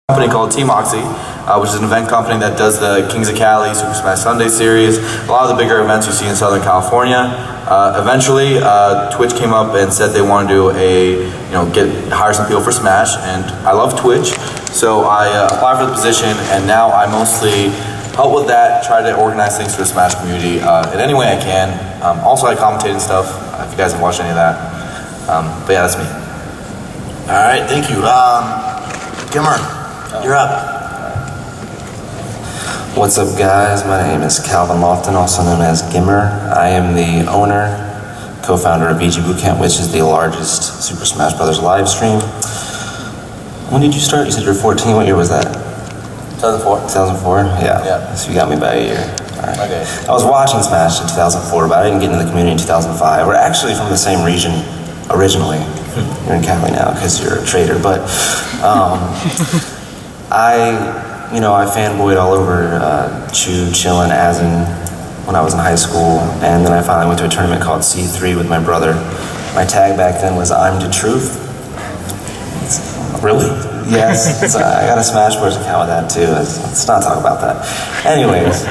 company called Team Oxy, which is an event company that does the Kings of Cali, Super Smash Sunday series, a lot of the bigger events you see in Southern California. Eventually, Twitch came up and said they wanted to hire some people for Smash, and I love Twitch, so I applied for the position, and now I mostly help with that, try to organize things for the Smash community in any way I can. Also, I commentate and stuff, if you guys have watched any of that. But yeah, that's me. Alright, thank you. GimR. You're up. What's up, guys? My name is Calvin Lofton, also known as GimR. I am the owner, co-founder of VG Bootcamp, which is the largest Super Smash Bros. Live stream. When did you start? You said you were 14. What year was that? 2004. 2004? Yeah. So you got me by a year. All right. Okay. I was watching Smash in 2004, but I didn't get into the community in 2005. We're actually from the same region originally. You're in Cali now because you're a traitor, but I fanboyed all over Chew, Chillin', Asin when I was in high school, and then I finally went to a tournament called C3 with my brother. My tag back then was I'm the Truth. Really? Yes, I got a Smash Bros. Account with that too. Let's not talk about that. Anyways,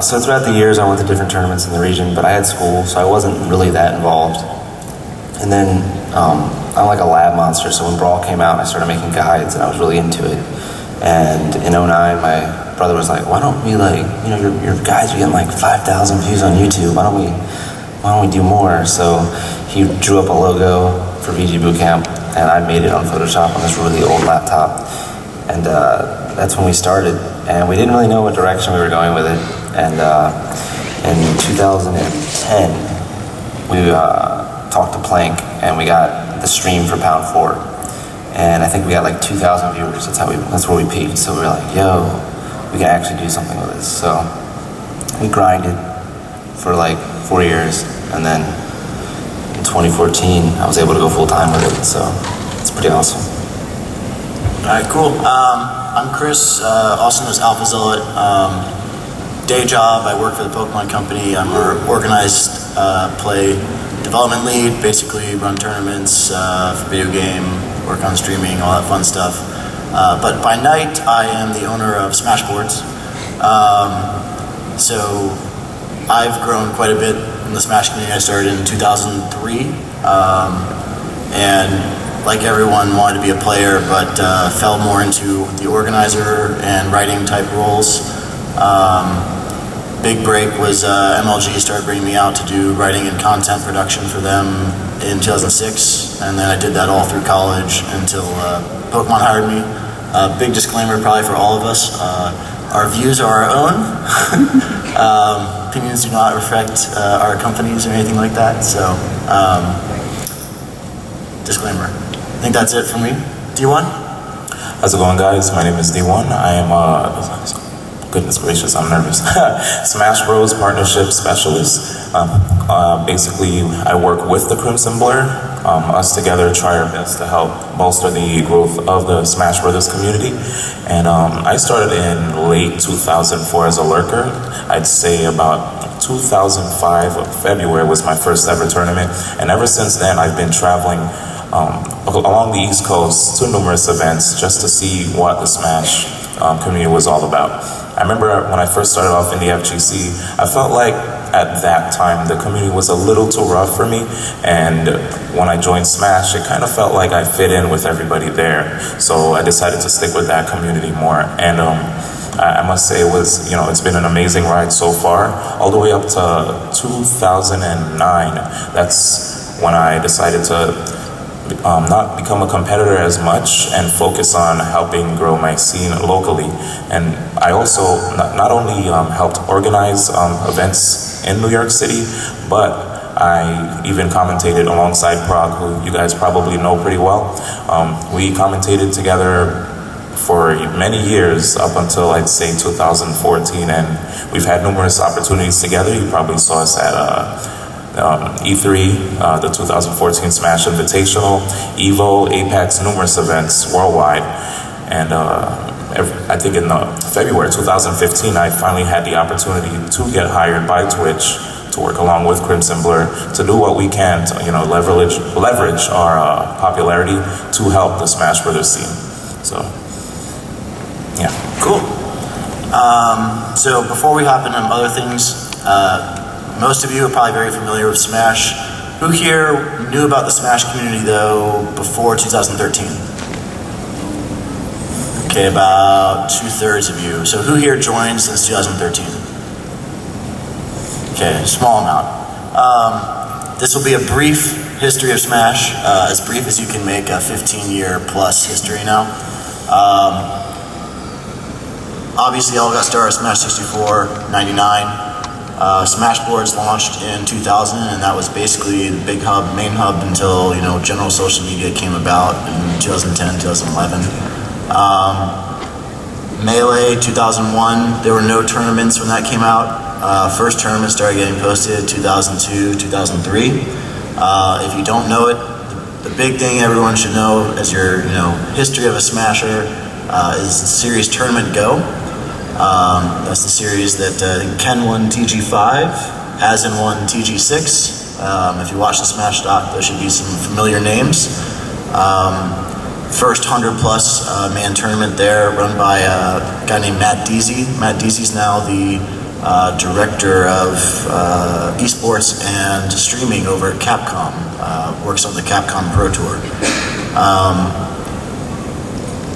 so throughout the years I went to different tournaments in the region, but I had school, so I wasn't really that involved. And then I'm like a lab monster, so when Brawl came out, I started making guides, and I was really into it. And in 09, my brother was like, why don't we your guides are getting like 5,000 views on YouTube, why don't we do more? So he drew up a logo for VG Bootcamp, and I made it on Photoshop on this really old laptop. And that's when we started, and we didn't really know what direction we were going with it. And in 2010, we talked to Plank, and we got the stream for Pound 4. And I think we got like 2,000 viewers. That's where we peaked. So we were like, yo, we can actually do something with this. So we grinded for like 4 years, and then in 2014, I was able to go full time with it. So it's pretty awesome. All right, cool. I'm Chris, also known as AlphaZealot. Day job, I work for the Pokemon company. I'm an organized play development lead, basically run tournaments for video game, work on streaming, all that fun stuff. But by night, I am the owner of Smashboards. So I've grown quite a bit in the Smash community. I started in 2003, and like everyone, wanted to be a player, but fell more into the organizer and writing type roles. Big break was MLG started bringing me out to do writing and content production for them in 2006, and then I did that all through college until Pokemon hired me. Big disclaimer probably for all of us, our views are our own. Opinions do not reflect our companies or anything like that, so disclaimer. I think that's it for me. D1? How's it going, guys? My name is D1. I am goodness gracious, I'm nervous. Smash Bros. Partnership Specialist. Basically, I work with the Crimson Blur. Us together try our best to help bolster the growth of the Smash Brothers community. And I started in late 2004 as a lurker. I'd say about 2005, February was my first ever tournament. And ever since then, I've been traveling along the East Coast to numerous events just to see what the Smash community was all about. I remember when I first started off in the FGC, I felt like at that time the community was a little too rough for me, and when I joined Smash, it kind of felt like I fit in with everybody there. So I decided to stick with that community more, and I must say it's been an amazing ride so far, all the way up to 2009. That's when I decided to not become a competitor as much and focus on helping grow my scene locally. And I also not only helped organize events in New York City, but I even commentated alongside Prague, who you guys probably know pretty well. We commentated together for many years up until I'd say 2014, and we've had numerous opportunities together. You probably saw us at E3, the 2014 Smash Invitational, EVO, Apex, numerous events worldwide. And I think in February 2015, I finally had the opportunity to get hired by Twitch to work along with Crimson Blur to do what we can to leverage our popularity to help the Smash Brothers scene. So So before we hop into other things, most of you are probably very familiar with Smash. Who here knew about the Smash community though before 2013? Okay, about 2/3 of you. So who here joined since 2013? Okay, small amount. This will be a brief history of Smash, as brief as you can make a 15-year plus history now. Obviously, all got started Smash 64, 99. Smash Boards launched in 2000, and that was basically the big hub, main hub until general social media came about in 2010, 2011. Melee 2001, there were no tournaments when that came out. First tournament started getting posted 2002, 2003. If you don't know it, the big thing everyone should know as your history of a Smasher is the series Tournament Go. That's the series that Ken won TG5, Asin won TG6. If you watch the Smash doc, there should be some familiar names. First 100+ man tournament there, run by a guy named Matt Deasy. Matt Deasy's now the director of esports and streaming over at Capcom. Works on the Capcom Pro Tour.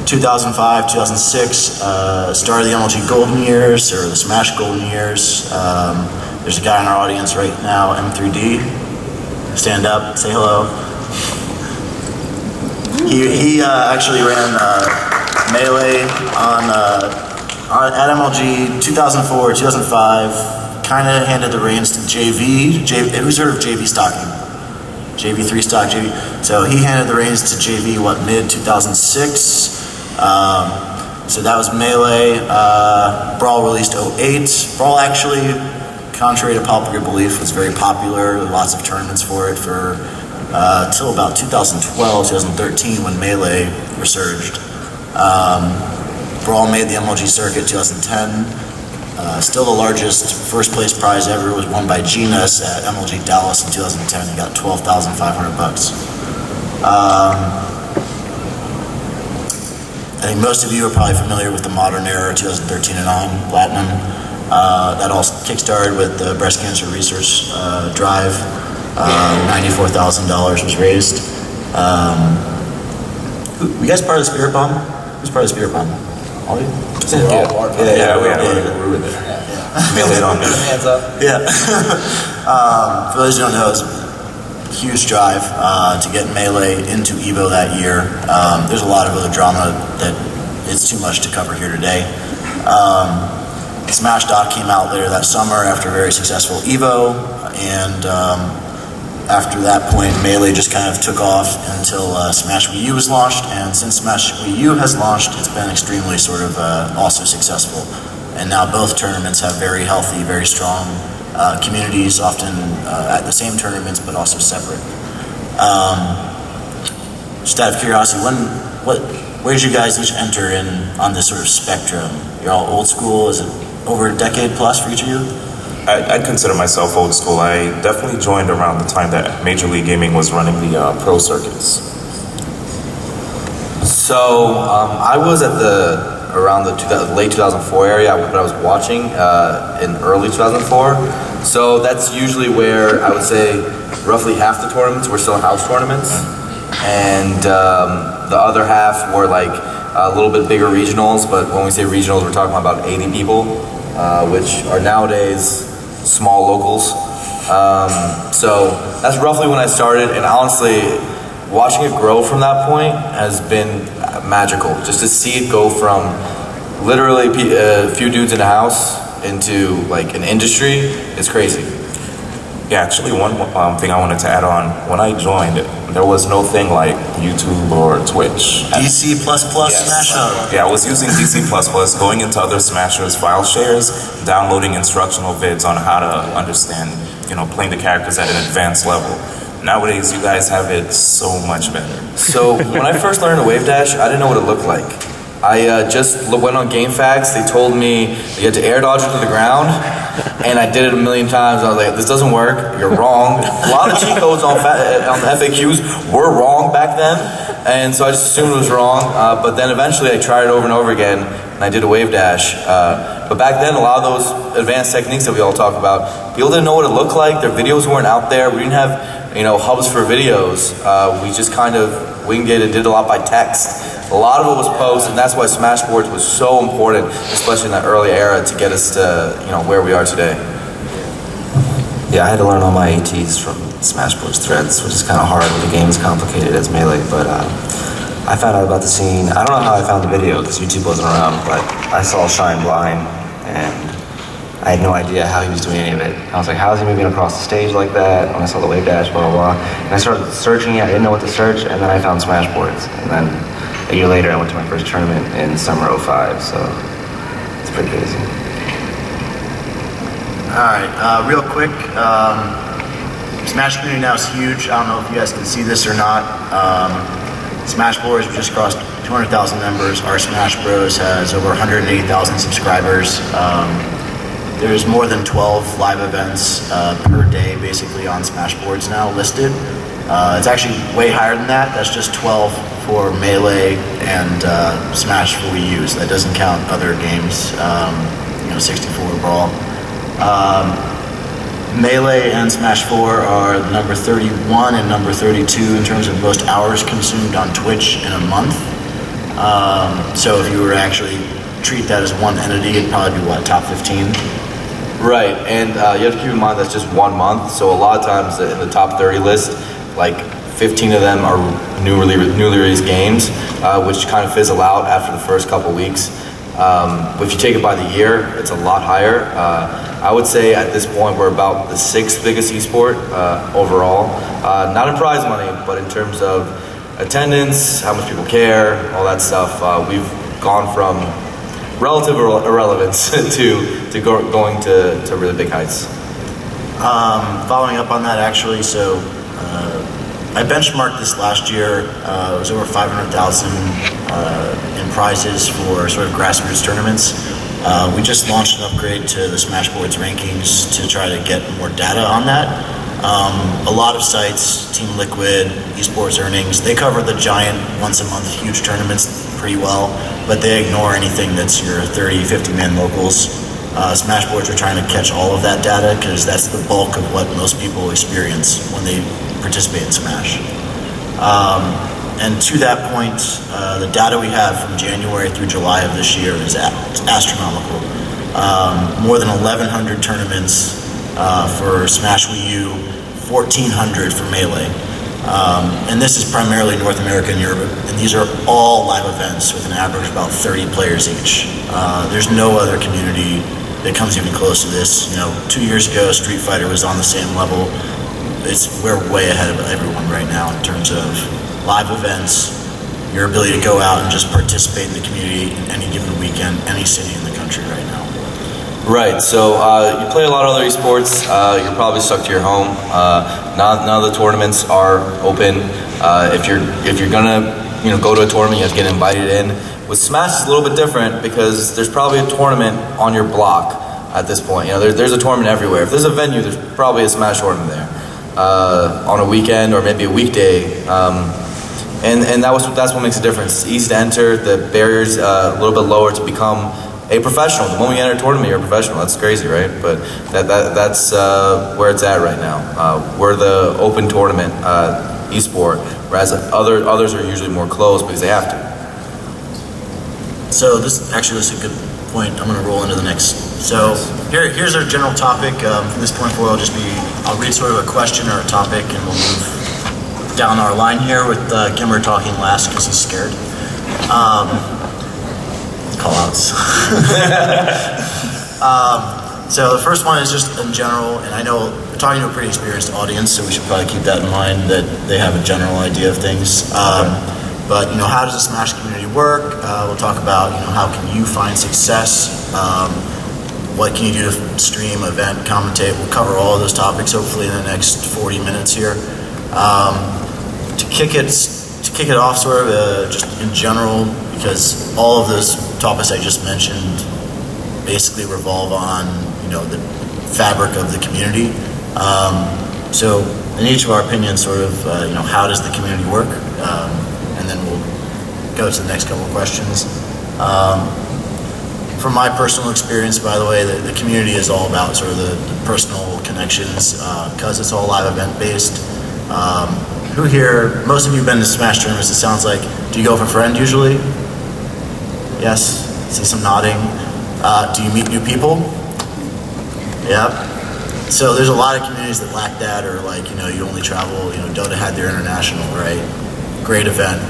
2005, 2006, start of the MLG Golden Years, or the Smash Golden Years. There's a guy in our audience right now, M3D. Stand up, say hello. He actually ran Melee at MLG 2004, 2005. Kind of handed the reins to JV. Who's heard of JV stocking? JV3 stock, JV. So he handed the reins to JV, mid 2006. So that was Melee. Brawl released 08. Brawl actually, contrary to popular belief, was very popular. Lots of tournaments for it till about 2012, 2013 when Melee resurged. Brawl made the MLG circuit 2010. Still the largest first place prize ever was won by Genus at MLG Dallas in 2010. He got $12,500. I think most of you are probably familiar with the modern era, 2013 and on, Platinum. That all kickstarted with the breast cancer research drive. $94,000 was raised. You guys part of the Spirit Bomb? Who's part of the Spirit Bomb? All of you? Yeah, we were there. Melee on me. Hands up. Yeah. For those who don't know, it's a huge drive to get Melee into EVO that year. There's a lot of other drama that it's too much to cover here today. Smash Doc came out later that summer after a very successful EVO, and after that point, Melee just kind of took off until Smash Wii U was launched, and since Smash Wii U has launched, it's been extremely sort of also successful. And now both tournaments have very healthy, very strong communities, often at the same tournaments, but also separate. Just out of curiosity, where did you guys each enter in on this sort of spectrum? You're all old school. Is it over a decade plus for each of you? I consider myself old school. I definitely joined around the time that Major League Gaming was running the pro circuits. So I was at around the late 2004 area, but I was watching in early 2004. So that's usually where I would say roughly half the tournaments were still house tournaments, and the other half were like a little bit bigger regionals. But when we say regionals, we're talking about 80 people, which are nowadays small locals. So that's roughly when I started, and honestly, watching it grow from that point has been magical. Just to see it go from literally a few dudes in a house into like an industry is crazy. Yeah, actually, one thing I wanted to add on. When I joined, there was no thing like YouTube or Twitch. DC++ Smash Hub. Yeah, I was using DC++, going into other Smashers file shares, downloading instructional vids on how to understand, playing the characters at an advanced level. Nowadays, you guys have it so much better. So when I first learned to wave dash, I didn't know what it looked like. I just went on GameFAQs. They told me you had to air dodge it to the ground, and I did it a million times. I was like, this doesn't work. You're wrong. A lot of cheat codes on the FAQs were wrong back then, and so I just assumed it was wrong. But then eventually I tried it over and over again, and I did a wave dash. But back then, a lot of those advanced techniques that we all talk about, people didn't know what it looked like. Their videos weren't out there. We didn't have, hubs for videos. We just kind of winged it and did a lot by text. A lot of it was posts, and that's why Smashboards was so important, especially in that early era, to get us to where we are today. Yeah, I had to learn all my ATs from Smashboards threads, which is kind of hard when the game is complicated as Melee, but I found out about the scene. I don't know how I found the video, because YouTube wasn't around, but I saw Shine Blind, and I had no idea how he was doing any of it. I was like, how is he moving across the stage like that? And I saw the wave dash, blah, blah, blah. And I started searching it, I didn't know what to search, and then I found Smashboards. And then a year later, I went to my first tournament in summer '05, so it's pretty crazy. All right, real quick, Smash community now is huge. I don't know if you guys can see this or not. Smashboards, we just crossed 200,000 members. Our Smash Bros has over 180,000 subscribers. There's more than 12 live events per day, basically, on Smashboards now listed. It's actually way higher than that. That's just 12 for Melee and Smash for Wii U. So that doesn't count other games, 64 Brawl. Melee and Smash 4 are number 31 and number 32 in terms of most hours consumed on Twitch in a month. So if you were to actually treat that as one entity, it'd probably be, top 15? Right, and you have to keep in mind that's just 1 month, so a lot of times in the top 30 list, 15 of them are newly released games, which kind of fizzle out after the first couple weeks. If you take it by the year, it's a lot higher. I would say at this point we're about the 6th biggest esport overall. Not in prize money, but in terms of attendance, how much people care, all that stuff. We've gone from relative irrelevance to going to really big heights. Following up on that, actually, so I benchmarked this last year. It was over 500,000 in prizes for sort of grassroots tournaments. We just launched an upgrade to the Smashboards rankings to try to get more data on that. A lot of sites, Team Liquid, Esports Earnings, they cover the giant once-a-month huge tournaments pretty well, but they ignore anything that's your 30, 50-man locals. Smashboards are trying to catch all of that data because that's the bulk of what most people experience when they participate in Smash. And to that point, the data we have from January through July of this year is astronomical. More than 1,100 tournaments for Smash Wii U, 1,400 for Melee. And this is primarily North America and Europe, and these are all live events with an average of about 30 players each. There's no other community that comes even close to this. 2 years ago, Street Fighter was on the same level. We're way ahead of everyone right now in terms of live events, your ability to go out and just participate in the community any given weekend, any city in the country right now. Right, so you play a lot of other esports, you're probably stuck to your home. None of the tournaments are open. If you're gonna go to a tournament, you have to get invited in. With Smash, it's a little bit different because there's probably a tournament on your block at this point. There's a tournament everywhere. If there's a venue, there's probably a Smash tournament there on a weekend or maybe a weekday. And that's what makes a difference. It's easy to enter, the barrier's a little bit lower to become a professional. The moment you enter a tournament, you're a professional. That's crazy, right? But that's where it's at right now. We're the open tournament esport, whereas others are usually more closed because they have to. So this is a good point. I'm going to roll into the next. So here's our general topic. From this point forward, I'll read sort of a question or a topic, and we'll move down our line here with GimR talking last because he's scared. Call-outs. So the first one is just in general, and I know we're talking to a pretty experienced audience, so we should probably keep that in mind that they have a general idea of things. But how does the Smash community work? We'll talk about how can you find success? What can you do to stream, event, commentate? We'll cover all of those topics hopefully in the next 40 minutes here. To kick it off, sort of just in general, because all of those topics I just mentioned basically revolve on the fabric of the community. So in each of our opinions, sort of, how does the community work? And then we'll go to the next couple of questions. From my personal experience, by the way, the community is all about sort of the personal connections, because it's all live event based. Who here, most of you have been to Smash tournaments, it sounds like. Do you go with a friend usually? Yes, see some nodding. Do you meet new people? Yep. So there's a lot of communities that lack that, or like, you only travel, Dota had their international, right? Great event,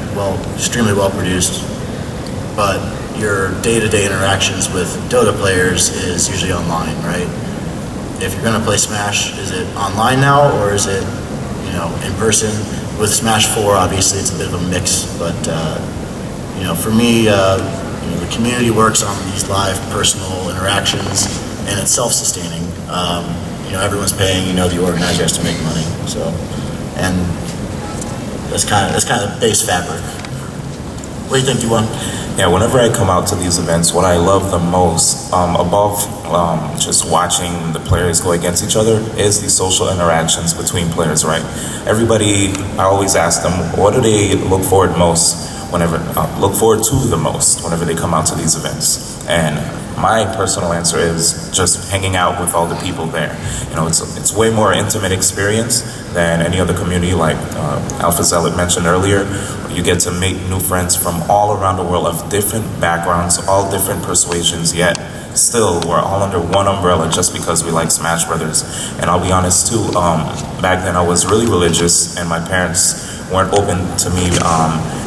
extremely well produced, but your day-to-day interactions with Dota players is usually online, right? If you're gonna play Smash, is it online now, or is it, in person? With Smash 4, obviously it's a bit of a mix, but for me, the community works on these live personal interactions, and it's self-sustaining. Everyone's paying, the organizer has to make money, so, and that's kind of the base fabric. What do you think, D1? Yeah, whenever I come out to these events, what I love the most, above just watching the players go against each other, is the social interactions between players, right? Everybody, I always ask them, what do they look forward to the most whenever they come out to these events? And my personal answer is just hanging out with all the people there. It's way more intimate experience than any other community, like AlphaZealot mentioned earlier. You get to make new friends from all around the world of different backgrounds, all different persuasions, yet still we're all under one umbrella just because we like Smash Brothers. And I'll be honest too, back then I was really religious, and my parents weren't open to me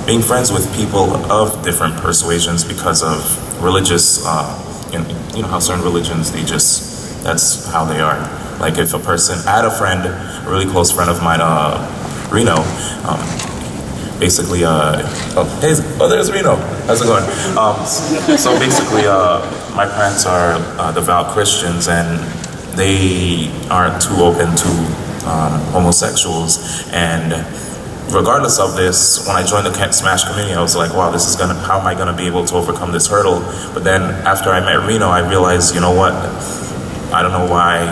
being friends with people of different persuasions because of religious, you know how certain religions, that's how they are. Like if a person, I had a friend, a really close friend of mine, Reno, basically, there's Reno, how's it going? So basically, my parents are devout Christians, and they aren't too open to homosexuals, and regardless of this, when I joined the Smash community, I was like, wow, how am I gonna be able to overcome this hurdle? But then after I met Reno, I realized, you know what? I don't know why,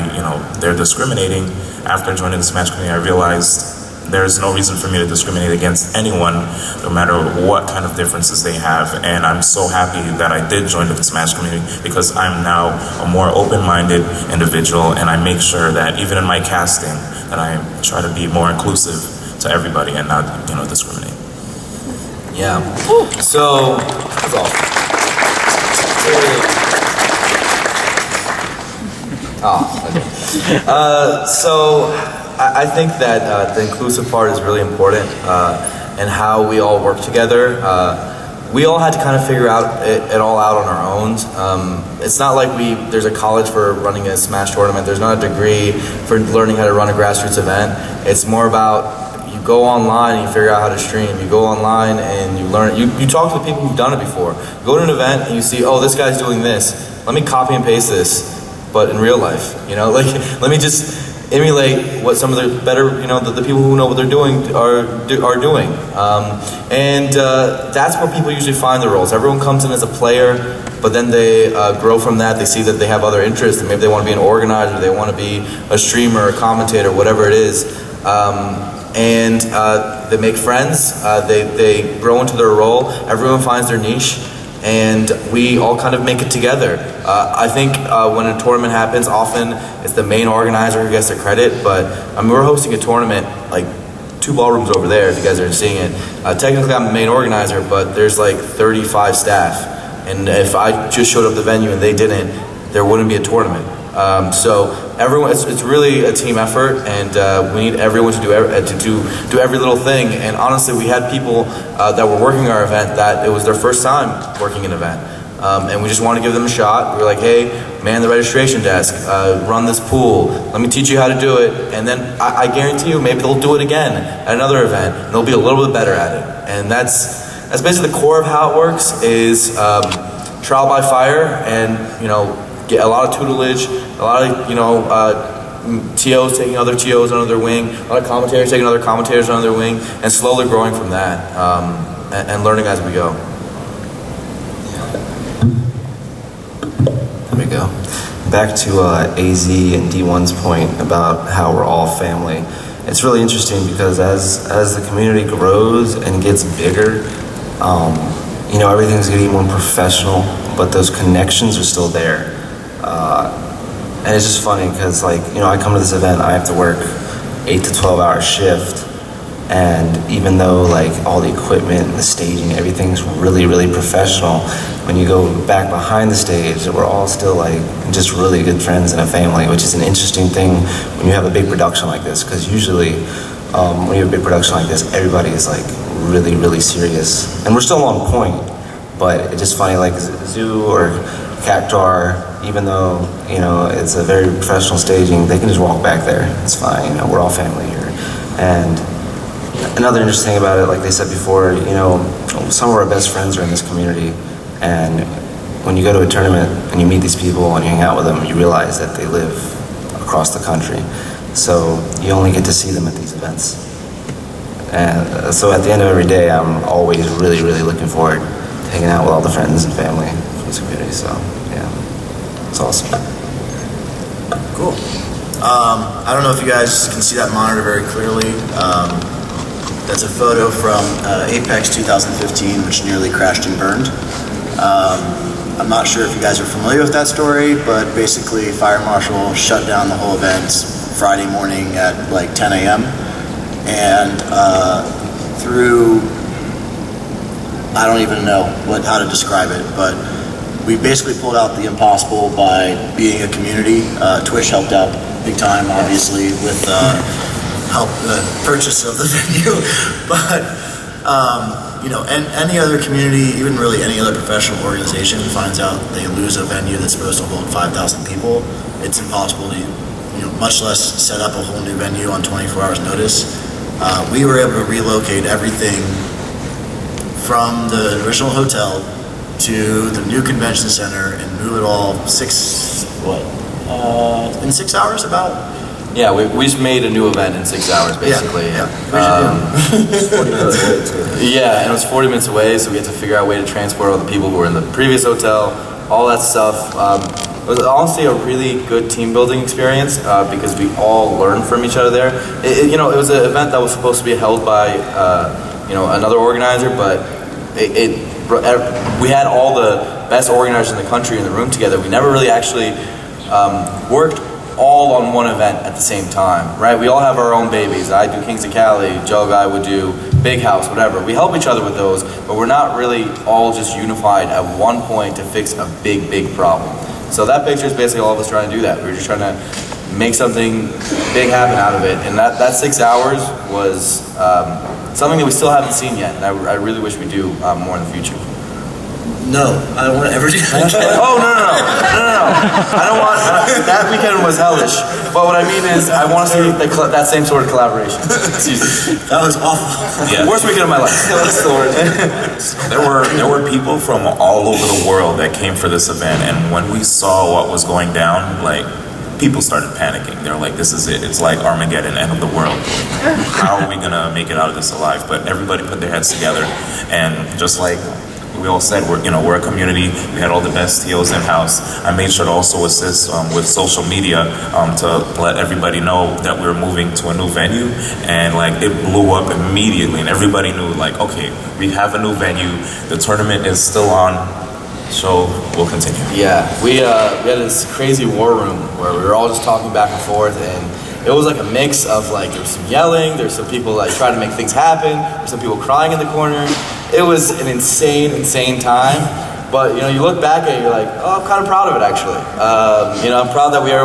they're discriminating. After joining the Smash community, I realized there's no reason for me to discriminate against anyone, no matter what kind of differences they have. And I'm so happy that I did join the Smash community, because I'm now a more open-minded individual, and I make sure that even in my casting, that I try to be more inclusive to everybody and not, discriminate. Yeah. So, that's all. So I think that the inclusive part is really important, and how we all work together. We all had to kind of figure it all out on our own. It's not like there's a college for running a Smash tournament. There's not a degree for learning how to run a grassroots event. It's more about, you go online and you figure out how to stream. You go online and you learn it. You talk to the people who've done it before. You go to an event and you see, oh, this guy's doing this. Let me copy and paste this, but in real life. Let me just emulate what some of the better, the people who know what they're doing are doing. And that's where people usually find their roles. Everyone comes in as a player, but then they grow from that. They see that they have other interests, and maybe they want to be an organizer, they want to be a streamer, a commentator, whatever it is. And they make friends, they grow into their role, everyone finds their niche, and we all kind of make it together. I think when a tournament happens, often it's the main organizer who gets the credit, but we're hosting a tournament like 2 ballrooms over there, if you guys are seeing it. Technically I'm the main organizer, but there's like 35 staff, and if I just showed up the venue and they didn't, there wouldn't be a tournament. So everyone, it's really a team effort, and we need everyone to do every little thing. And honestly, we had people that were working our event that it was their first time working an event, and we just want to give them a shot. We were like, hey, man the registration desk, run this pool, let me teach you how to do it, and then I guarantee you maybe they'll do it again at another event, and they'll be a little bit better at it. And that's basically the core of how it works, is trial by fire, and get a lot of tutelage, a lot of TOs taking other TOs under their wing, a lot of commentators taking other commentators under their wing, and slowly growing from that, and learning as we go. There we go. back to AZ and D1's point about how we're all family. It's really interesting because as the community grows and gets bigger, you know, everything's getting more professional, but those connections are still there. And it's just funny because, like, you know, I come to this event, I have to work 8 to 12 hour shift. And even though, like, all the equipment, the staging, everything's really, really professional, when you go back behind the stage, we're all still, like, just really good friends and a family, which is an interesting thing when you have a big production like this, because usually when you have a big production like this, everybody is, like, really, really serious. And we're still on point, but it's just funny, like, Zoo or Cactar, even though, you know, it's a very professional staging, they can just walk back there. It's fine, you know, we're all family here. And another interesting thing about it, like they said before, you know, some of our best friends are in this community, and when you go to a tournament and you meet these people and you hang out with them, you realize that they live across the country. So you only get to see them at these events. And so at the end of every day, I'm always really, really looking forward to hanging out with all the friends and family from this community. So yeah, it's awesome. Cool. I don't know if you guys can see that monitor very clearly. That's a photo from Apex 2015, which nearly crashed and burned. I'm not sure if you guys are familiar with that story, but basically Fire Marshal shut down the whole event Friday morning at like 10 a.m. And through, I don't even know how to describe it, but we basically pulled out the impossible by being a community. Twitch helped out big time, obviously, with help the purchase of the venue, but you know, and any other community, even really any other professional organization, finds out they lose a venue that's supposed to hold 5,000 people, it's impossible to, you know, much less set up a whole new venue on 24 hours notice. We were able to relocate everything from the original hotel to the new convention center and move it all in 6 hours about? Yeah, we just made a new event in 6 hours, basically. Yeah. Yeah, and it was 40 minutes away, so we had to figure out a way to transport all the people who were in the previous hotel, all that stuff. It was honestly a really good team building experience because we all learned from each other there. You know, it was an event that was supposed to be held by you know, another organizer, but we had all the best organizers in the country in the room together. We never really actually worked all on one event at the same time, right? We all have our own babies. I do Kings of Cali, Joe Guy would do Big House, whatever. We help each other with those, but we're not really all just unified at one point to fix a big, big problem. So that picture is basically all of us trying to do that. We were just trying to make something big happen out of it. And that 6 hours was something that we still haven't seen yet. And I really wish we do more in the future. No, I don't want to ever do that. Oh, no. I don't want, that weekend was hellish. But what I mean is, I want to see that same sort of collaboration. Excuse me. That was awful. Yeah. Worst weekend of my life. That's the word. There were people from all over the world that came for this event, and when we saw what was going down, like, people started panicking. They were like, this is it. It's like Armageddon, end of the world. How are we gonna make it out of this alive? But everybody put their heads together, and just like we all said, we're a community. We had all the best TOs in-house. I made sure to also assist with social media to let everybody know that we were moving to a new venue, and like it blew up immediately, and everybody knew, like, okay, we have a new venue. The tournament is still on, so we'll continue. Yeah, we had this crazy war room where we were all just talking back and forth, and it was like a mix of, like, there was some yelling, there's some people like trying to make things happen, there's some people crying in the corner. It was an insane time, but you know, you look back at it, you're like, oh, I'm kind of proud of it actually. You know, I'm proud that we are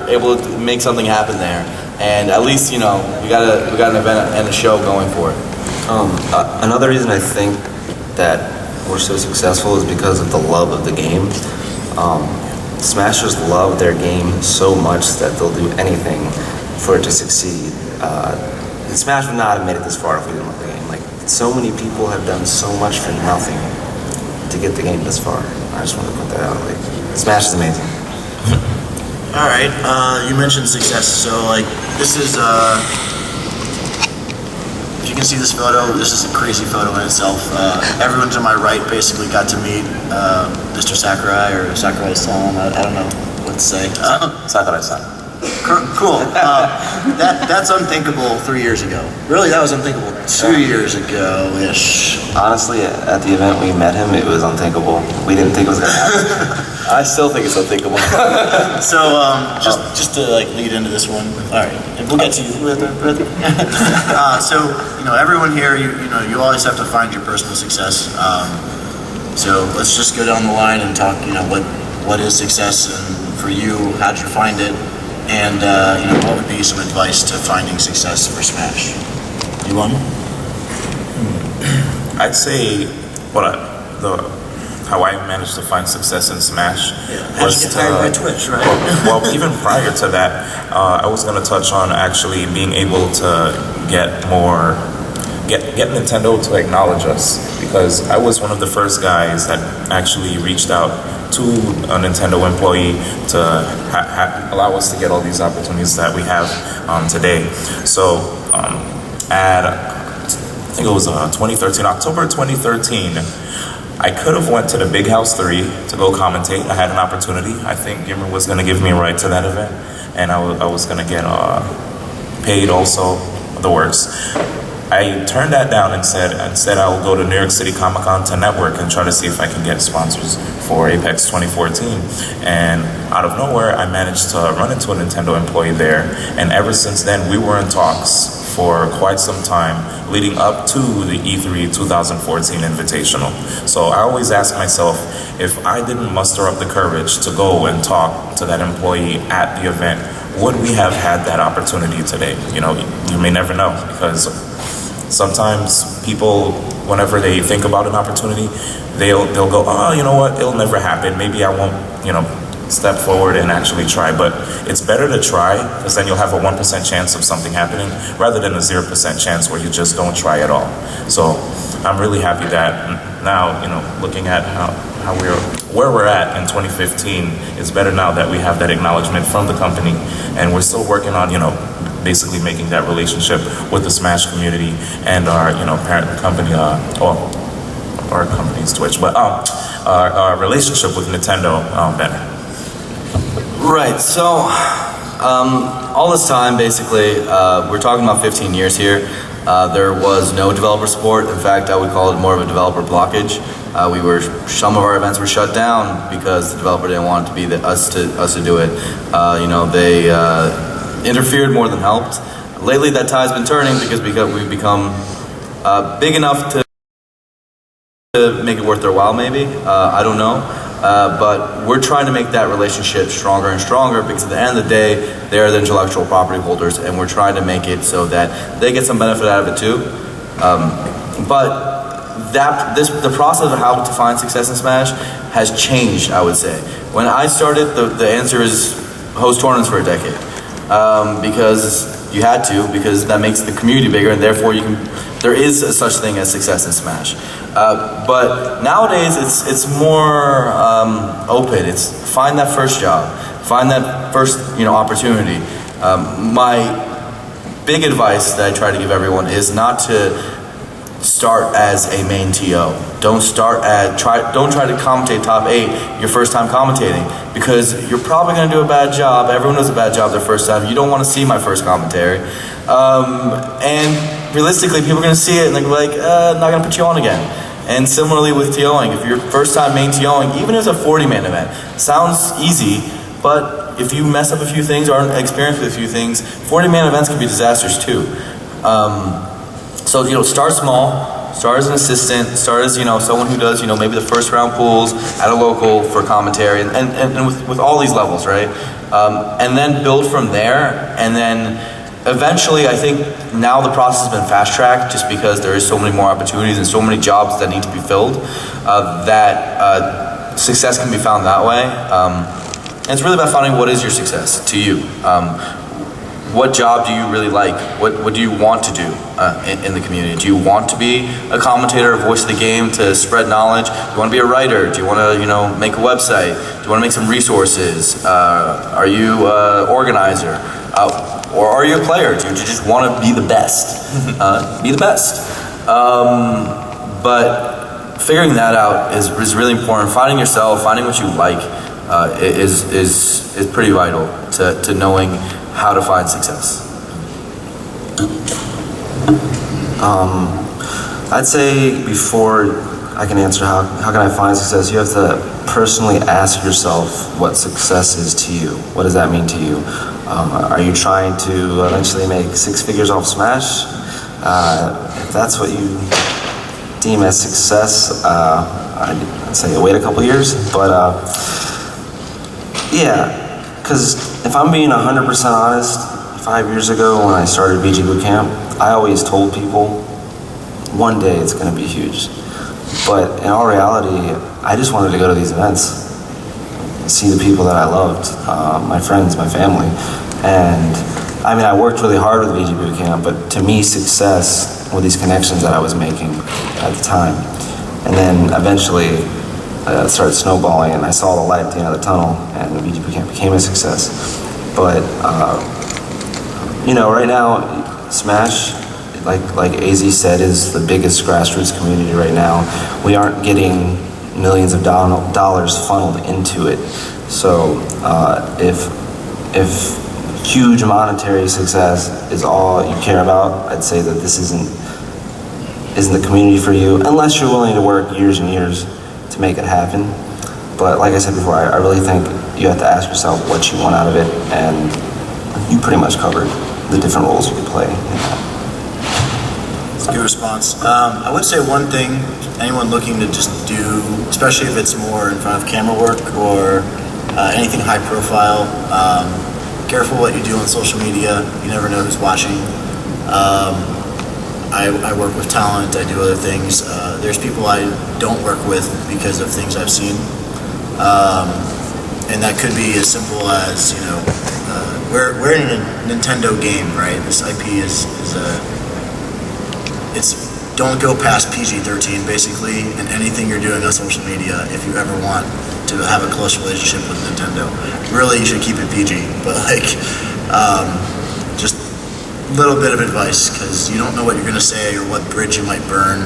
able to make something happen there, and at least, you know, we got an event and a show going for it. Another reason I think that we're so successful is because of the love of the game. Smashers love their game so much that they'll do anything for it to succeed. And Smash would not have made it this far if we didn't love the game. Like, so many people have done so much for nothing to get the game this far. I just wanted to put that out. Like, Smash is amazing. All right, you mentioned success, so like this is, if you can see this photo, this is a crazy photo in itself. Everyone to my right basically got to meet Mr. Sakurai, or Sakurai's son, I don't know what to say. Sakura-san. Cool. That's unthinkable 3 years ago. Really, that was unthinkable 2 years ago-ish. Honestly, at the event we met him, it was unthinkable. We didn't think it was gonna happen. I still think it's unthinkable. So, just to like lead into this one. All right, and we'll get to you. So, everyone here, you always have to find your personal success. So let's just go down the line and talk. What is success, and for you, how'd you find it? And what would be some advice to finding success for Smash? You want? I'd say how I managed to find success in Smash How'd you get hired by Twitch, right? well, even prior to that, I was going to touch on actually being able to get Nintendo to acknowledge us, because I was one of the first guys that actually reached out to a Nintendo employee to allow us to get all these opportunities that we have today. So I think it was 2013, October 2013, I could have went to the Big House 3 to go commentate. I had an opportunity. I think GimR was going to give me a ride to that event, and I was going to get paid also, the works. I turned that down and said, instead I will go to New York City Comic Con to network and try to see if I can get sponsors for Apex 2014. And out of nowhere, I managed to run into a Nintendo employee there. And ever since then, we were in talks for quite some time leading up to the E3 2014 Invitational. So I always ask myself, if I didn't muster up the courage to go and talk to that employee at the event, would we have had that opportunity today? You may never know, because sometimes people, whenever they think about an opportunity, they'll go, oh, you know what, it'll never happen. Maybe I won't, step forward and actually try. But it's better to try, because then you'll have a 1% chance of something happening, rather than a 0% chance where you just don't try at all. So I'm really happy that now, looking at where we're at in 2015, it's better now that we have that acknowledgement from the company, and we're still working on, basically making that relationship with the Smash community and our, parent company, our company's Twitch, but our relationship with Nintendo better. Right, so all this time, basically, we're talking about 15 years here. There was no developer support. In fact, I would call it more of a developer blockage. Some of our events were shut down because the developer didn't want it to be us to do it. They interfered more than helped. Lately, that tide's been turning because we've become big enough to make it worth their while, maybe. I don't know. But we're trying to make that relationship stronger and stronger, because at the end of the day, they are the intellectual property holders, and we're trying to make it so that they get some benefit out of it too. But the process of how to find success in Smash has changed, I would say. When I started, the answer is host tournaments for a decade. Because you had to, because that makes the community bigger, and therefore there is a such thing as success in Smash. But nowadays it's more open. It's find that first job, find that first opportunity. My big advice that I try to give everyone is not to start as a main TO. Don't try to commentate top 8 your first time commentating, because you're probably going to do a bad job. Everyone does a bad job their first time. You don't want to see my first commentary. And realistically, people are going to see it and they're like, not going to put you on again. And similarly with TOing, if you're first time main TOing, even if it's a 40-man event, sounds easy, but if you mess up a few things or aren't experienced with a few things, 40-man events can be disasters too. So start small, start as an assistant, start as someone who does maybe the first round pools at a local for commentary, and with all these levels, right? And then build from there, and then eventually, I think now the process has been fast-tracked just because there is so many more opportunities and so many jobs that need to be filled, that success can be found that way. And it's really about finding what is your success to you. What job do you really like? What do you want to do in the community? Do you want to be a commentator, a voice of the game, to spread knowledge? Do you want to be a writer? Do you want to make a website? Do you want to make some resources? Are you an organizer? Or are you a player? Do you just want to be the best? Be the best. But figuring that out is really important. Finding yourself, finding what you like. is pretty vital to knowing how to find success. I'd say before I can answer how can I find success, you have to personally ask yourself what success is to you. What does that mean to you? Are you trying to eventually make 6 figures off Smash? If that's what you deem as success, I'd say wait a couple years. But yeah, because if I'm being 100% honest, 5 years ago when I started VG Bootcamp, I always told people one day it's going to be huge. But in all reality, I just wanted to go to these events, see the people that I loved, my friends, my family. And I mean, I worked really hard with VG Bootcamp, but to me, success were these connections that I was making at the time. And then eventually, it started snowballing, and I saw the light at the end of the tunnel, and VG Bootcamp became a success. But, you know, right now, Smash, like AZ said, is the biggest grassroots community right now. We aren't getting millions of dollars funneled into it. So if huge monetary success is all you care about, I'd say that this isn't the community for you, unless you're willing to work years and years to make it happen. But like I said before, I really think you have to ask yourself what you want out of it, and you pretty much covered the different roles you could play in that. That's a good response. I would say one thing, anyone looking to just do, especially if it's more in front of camera work or anything high profile, careful what you do on social media. You never know who's watching. I work with talent, I do other things. There's people I don't work with because of things I've seen. And that could be as simple as, you know, we're in a Nintendo game, right? This IP is it's don't go past PG-13 basically in anything you're doing on social media if you ever want to have a close relationship with Nintendo. Really, you should keep it PG, but like just a little bit of advice, because you don't know what you're going to say or what bridge you might burn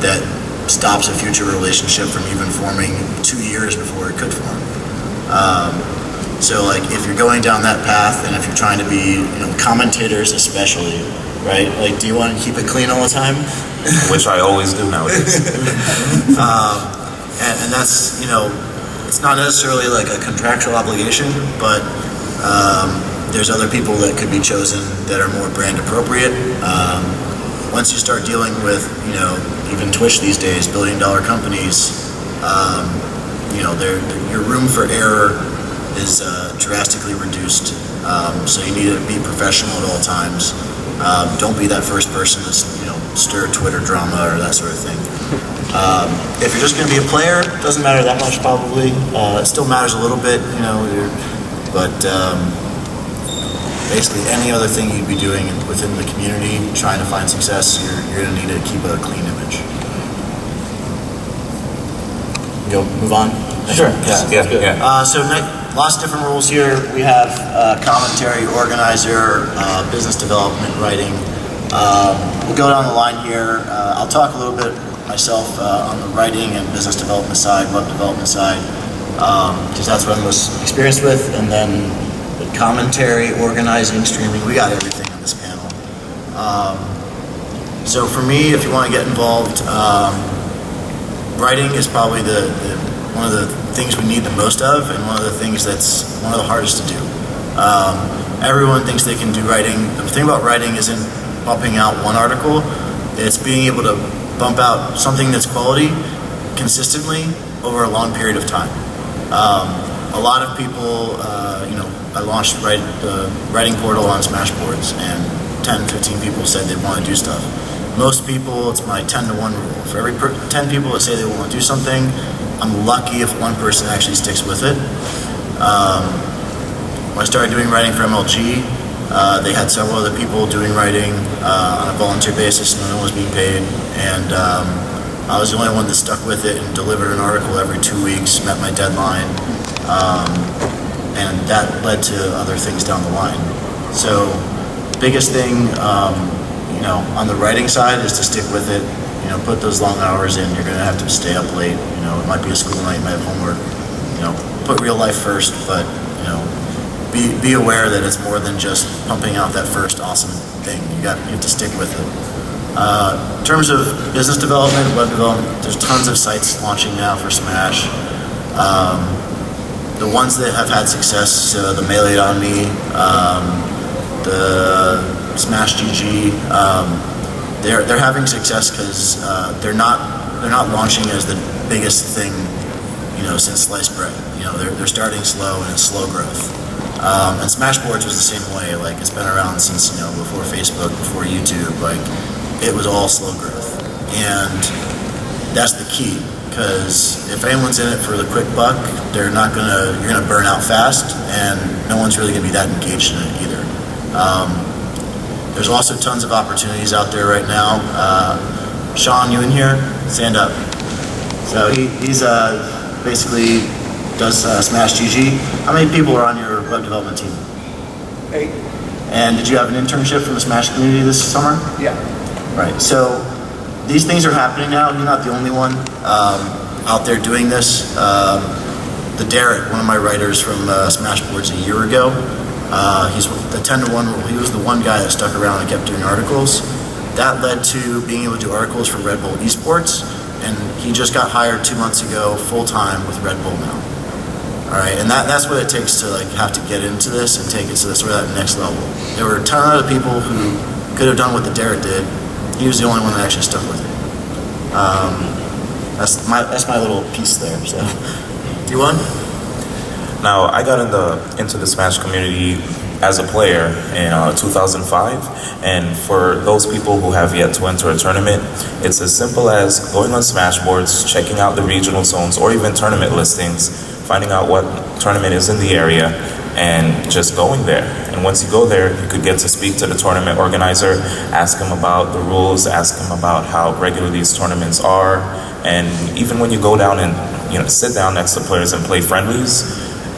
that stops a future relationship from even forming 2 years before it could form. So like if you're going down that path, and if you're trying to be, you know, commentators especially, right? Like, do you want to keep it clean all the time? Which I always do nowadays. And that's, you know, it's not necessarily like a contractual obligation, but there's other people that could be chosen that are more brand appropriate. Once you start dealing with, you know, even Twitch these days, billion-dollar companies, you know, your room for error is drastically reduced. So you need to be professional at all times. Don't be that first person to, you know, stir Twitter drama or that sort of thing. If you're just going to be a player, it doesn't matter that much probably. It still matters a little bit, you know, but basically any other thing you'd be doing within the community, trying to find success, you're going to need to keep a clean image. Go move on? Sure. Yeah. So lots of different roles here. We have commentary, organizer, business development, writing. We'll go down the line here. I'll talk a little bit myself on the writing and business development side, web development side, because that's what I'm most experienced with. And then the commentary, organizing, streaming, we got everything on this panel. So for me, if you want to get involved, writing is probably one of the things we need the most of, and one of the things that's one of the hardest to do. Everyone thinks they can do writing. The thing about writing isn't bumping out one article, it's being able to bump out something that's quality consistently over a long period of time. A lot of people, you know, I launched the writing portal on Smashboards, and 10, 15 people said they want to do stuff. Most people, it's my 10-to-1 rule. For every 10 people that say they want to do something, I'm lucky if one person actually sticks with it. When I started doing writing for MLG, they had several other people doing writing on a volunteer basis. No one was being paid, and I was the only one that stuck with it and delivered an article every 2 weeks, met my deadline, and that led to other things down the line. So, biggest thing, you know, on the writing side is to stick with it. You know, put those long hours in. You're going to have to stay up late. You know, it might be a school night, you might have homework. You know, put real life first, but be aware that it's more than just pumping out that first awesome thing. You have to stick with it. In terms of business development, web development, there's tons of sites launching now for Smash. The ones that have had success, the Melee on Me, the Smash GG, they're having success because they're not launching as the biggest thing, since sliced bread. They're starting slow and it's slow growth. And Smashboards was the same way. Like, it's been around since before Facebook, before YouTube. Like, it was all slow growth, and that's the key. Because if anyone's in it for the quick buck, you're gonna burn out fast, and no one's really gonna be that engaged in it either. There's also tons of opportunities out there right now. Sean, you in here? Stand up. So he's basically does Smash GG. How many people are on your web development team? 8. And did you have an internship from the Smash community this summer? Yeah. Right. So these things are happening now. You're not the only one out there doing this. The Derek, one of my writers from Smashboards a year ago, he's the 10-to-1 rule. He was the one guy that stuck around and kept doing articles. That led to being able to do articles for Red Bull Esports, and he just got hired 2 months ago full-time with Red Bull now. All right, and that's what it takes to have to get into this and take it to that next level. There were a ton of other people who could have done what the Derek did. He was the only one that actually stuck with it. That's my little piece there. So, D1? Now, I got into the Smash community as a player in 2005, and for those people who have yet to enter a tournament, it's as simple as going on Smashboards, checking out the regional zones or even tournament listings, finding out what tournament is in the area, and just going there. And once you go there, you could get to speak to the tournament organizer, ask him about the rules, ask him about how regular these tournaments are, and even when you go down and sit down next to players and play friendlies,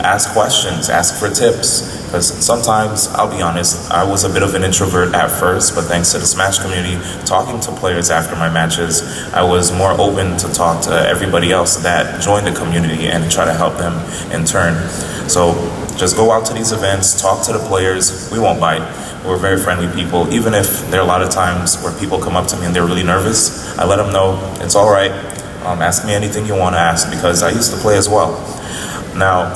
ask questions, ask for tips. Because sometimes, I'll be honest, I was a bit of an introvert at first, but thanks to the Smash community, talking to players after my matches, I was more open to talk to everybody else that joined the community and try to help them in turn. So just go out to these events, talk to the players. We won't bite. We're very friendly people. Even if there are a lot of times where people come up to me and they're really nervous, I let them know it's all right. Ask me anything you want to ask, because I used to play as well. Now,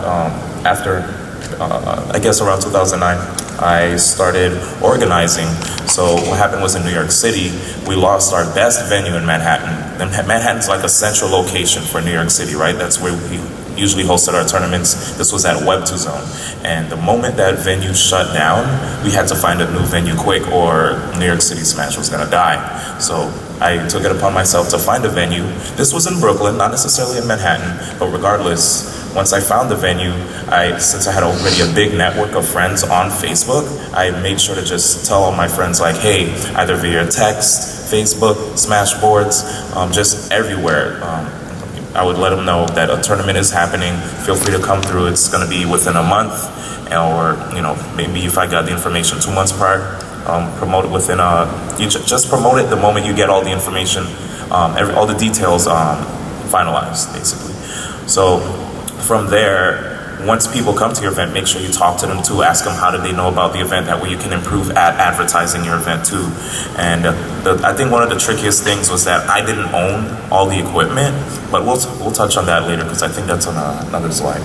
after I guess around 2009, I started organizing. So what happened was in New York City, we lost our best venue in Manhattan. And Manhattan's like a central location for New York City, right? That's where we usually hosted our tournaments. This was at Web2 Zone. And the moment that venue shut down, we had to find a new venue quick, or New York City Smash was gonna die. So I took it upon myself to find a venue. This was in Brooklyn, not necessarily in Manhattan, but regardless, once I found the venue, since I had already a big network of friends on Facebook, I made sure to just tell all my friends, like, hey, either via text, Facebook, Smashboards, just everywhere. I would let them know that a tournament is happening. Feel free to come through. It's going to be within a month, or maybe if I got the information 2 months prior, promote it within you just promote it the moment you get all the information, all the details finalized, basically. So from there, once people come to your event, make sure you talk to them too. Ask them how did they know about the event. That way you can improve at advertising your event too. And I think one of the trickiest things was that I didn't own all the equipment, but we'll touch on that later, because I think that's on another slide.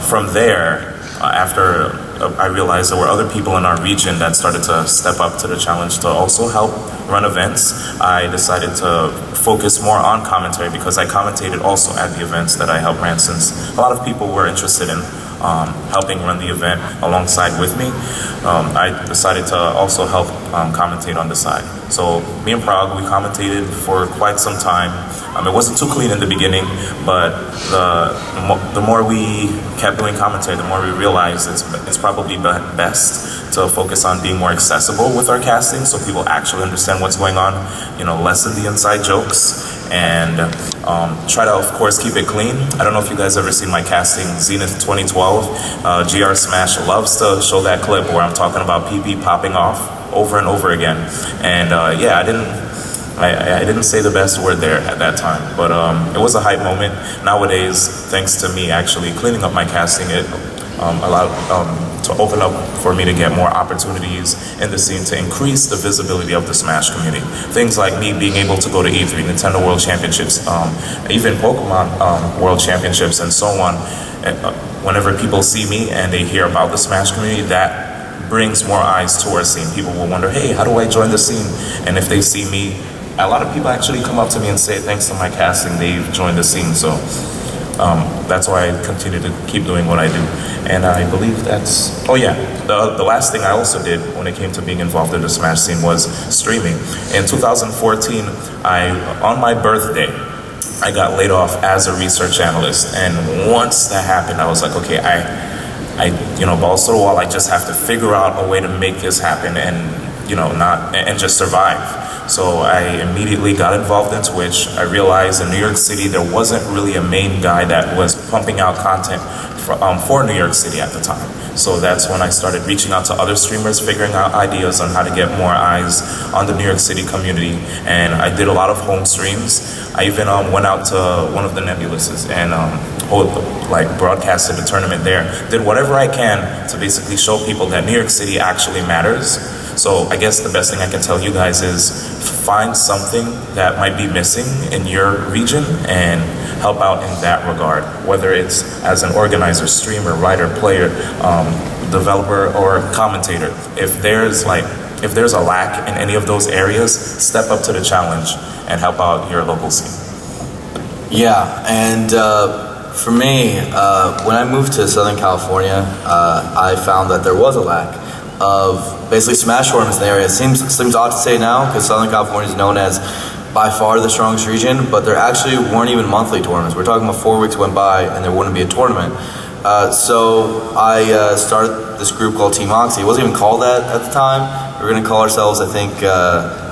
From there, after I realized there were other people in our region that started to step up to the challenge to also help run events, I decided to focus more on commentary, because I commentated also at the events that I helped run, since a lot of people were interested in helping run the event alongside with me. I decided to also help commentate on the side. So me and Prague, we commentated for quite some time. It wasn't too clean in the beginning, but the more we kept doing commentary, the more we realized it's probably best to focus on being more accessible with our casting, so people actually understand what's going on, lessen the inside jokes, and try to, of course, keep it clean. I don't know if you guys ever seen my casting, Zenith 2012. GR Smash loves to show that clip where I'm talking about PP popping off over and over again. And yeah, I didn't say the best word there at that time, but it was a hype moment. Nowadays, thanks to me actually cleaning up my casting, it allowed to open up for me to get more opportunities in the scene to increase the visibility of the Smash community. Things like me being able to go to E3, Nintendo World Championships, even Pokemon World Championships, and so on. Whenever people see me and they hear about the Smash community, that brings more eyes towards the scene. People will wonder, hey, how do I join the scene? And if they see me, a lot of people actually come up to me and say, thanks to my casting, they've joined the scene. So that's why I continue to keep doing what I do. And I believe that's, oh yeah, the last thing I also did when it came to being involved in the Smash scene was streaming. In 2014, on my birthday, I got laid off as a research analyst. And once that happened, I was like, okay, balls to the wall, I just have to figure out a way to make this happen and, and just survive. So I immediately got involved in Twitch. I realized in New York City there wasn't really a main guy that was pumping out content for New York City at the time. So that's when I started reaching out to other streamers, figuring out ideas on how to get more eyes on the New York City community. And I did a lot of home streams. I even went out to one of the Nebulouses and broadcasted the tournament there. Did whatever I can to basically show people that New York City actually matters. So I guess the best thing I can tell you guys is find something that might be missing in your region and help out in that regard, whether it's as an organizer, streamer, writer, player, developer, or commentator. If there's a lack in any of those areas, step up to the challenge and help out your local scene. Yeah, and for me, when I moved to Southern California, I found that there was a lack of basically Smash tournaments in the area. It seems odd to say now because Southern California is known as by far the strongest region, but there actually weren't even monthly tournaments. We're talking about 4 weeks went by and there wouldn't be a tournament. So I started this group called Team Oxy. It wasn't even called that at the time. We were going to call ourselves, I think,